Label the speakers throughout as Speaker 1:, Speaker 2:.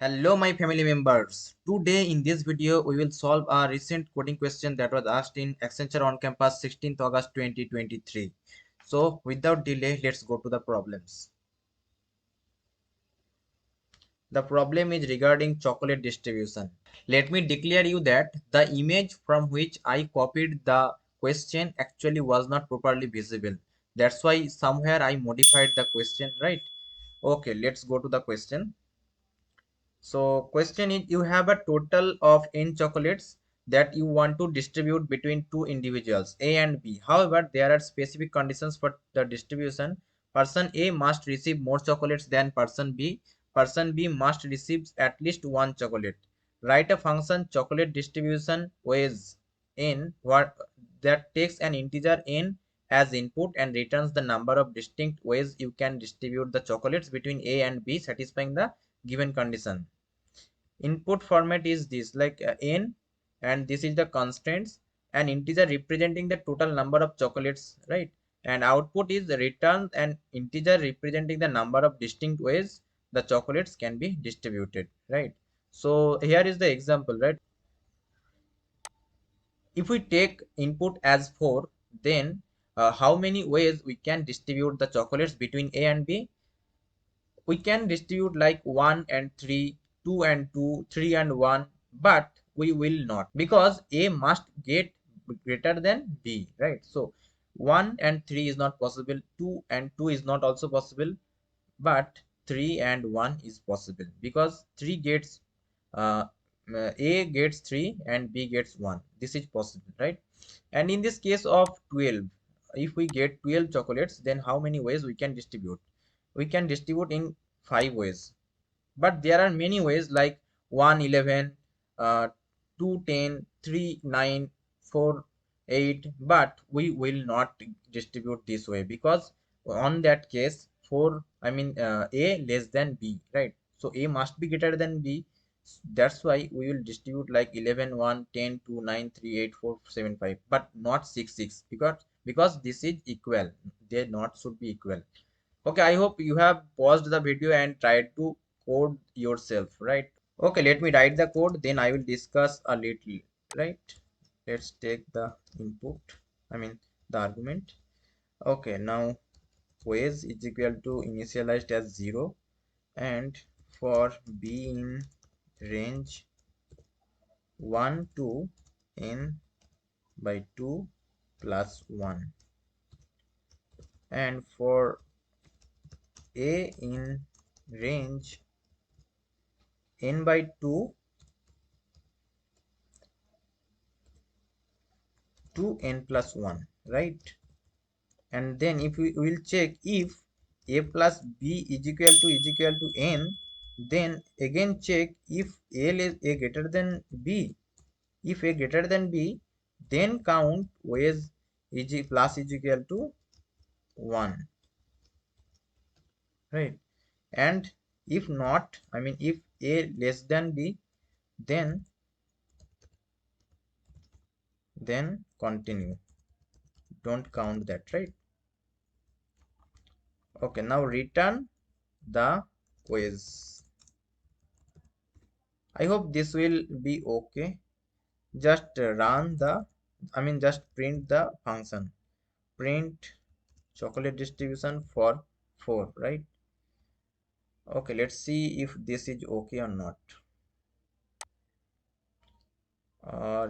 Speaker 1: Hello my family members. Today in this video we will solve a recent coding question that was asked in Accenture on campus 16th August 2023. So without delay, let's go to the problems. The problem is regarding chocolate distribution. Let me declare you that the image from which I copied the question actually was not properly visible. That's why somewhere I modified the question, right? Okay, let's go to the question. So question is, you have a total of n chocolates that you want to distribute between two individuals A and B. However, there are specific conditions for the distribution. Person A must receive more chocolates than person B. Person B must receive at least one chocolate. Write a function chocolate distribution weighs n that takes an integer n as input and returns the number of distinct ways you can distribute the chocolates between A and B satisfying the given condition. Input format is this, like n, and this is the constraints, an integer representing the total number of chocolates, right? And output is return an integer representing the number of distinct ways the chocolates can be distributed, right? So here is the example, right? If we take input as 4, then how many ways we can distribute the chocolates between A and B? We can distribute like 1 and 3, 2 and 2, 3 and 1, but we will not, because A must get greater than B, right? So 1 and 3 is not possible, 2 and 2 is not also possible, but 3 and 1 is possible, because 3 gets uh, A gets 3 and B gets 1. This is possible, right? And in this case of 12, if we get 12 chocolates, then how many ways we can distribute? We can distribute in 5 ways, but there are many ways, like 1 11, 2 10, 3 9, 4 8, but we will not distribute this way, because on that case 4, A less than B, right? So A must be greater than B. That's why we will distribute like 11 1 10 2 9 3 8 4 7 5, but not 6 6, because this is equal. They not should be equal. Okay, I hope you have paused the video and tried to code yourself, right? Okay, let me write the code, then I will discuss a little, right? Let's take the input, the argument. Okay, now ways is equal to initialized as 0, and for b in range 1 to n by 2 plus 1, and for a in range n by 2 to n plus 1, right? And then if we will check if a plus b is equal to n, then again check if a greater than b. If a greater than b, then count ways plus is equal to 1, right? And if not, if a less than b, then continue, don't count that, right? Okay, now return the quiz. I hope this will be okay. Just run the, just print the function. Print chocolate distribution for 4, right? Okay, let's see if this is okay or not.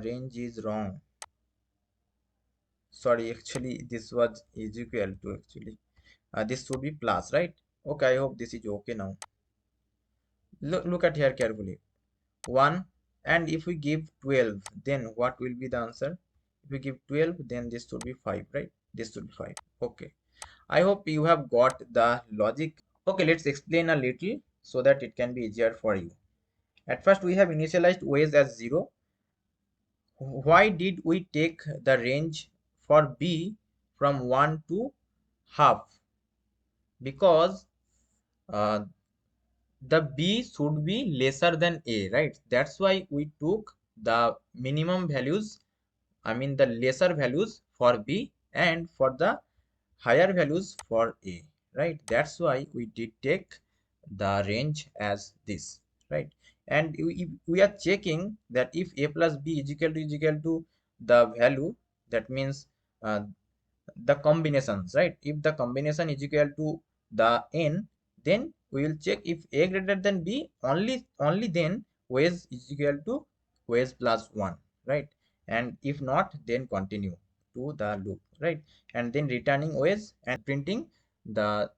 Speaker 1: Range is wrong. Sorry, actually this was is equal to, actually this should be plus, right? Okay, I hope this is okay now. Look at here carefully. 1, and if we give 12, then what will be the answer? If we give 12, then this should be 5, right? This should be 5. Okay, I hope you have got the logic. Okay, let's explain a little so that it can be easier for you. At first we have initialized ways as 0. Why did we take the range for B from 1 to half? Because uh, the B should be lesser than A, right? That's why we took the minimum values, the lesser values for B, and for the higher values for A, right? That's why we did take the range as this, right? and we are checking that if a plus b is equal to the value, that means uh, the combinations, right? If the combination is equal to the n, then we will check if a greater than b, only then ways is equal to ways plus 1, right? And if not, then continue to the loop, right? And then returning ways and printing the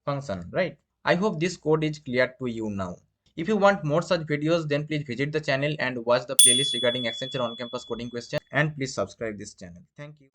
Speaker 1: function, right? I hope this code is clear to you now. If you want more such videos, then please visit the channel and watch the playlist regarding Accenture on-campus coding questions, and please subscribe this channel. Thank you.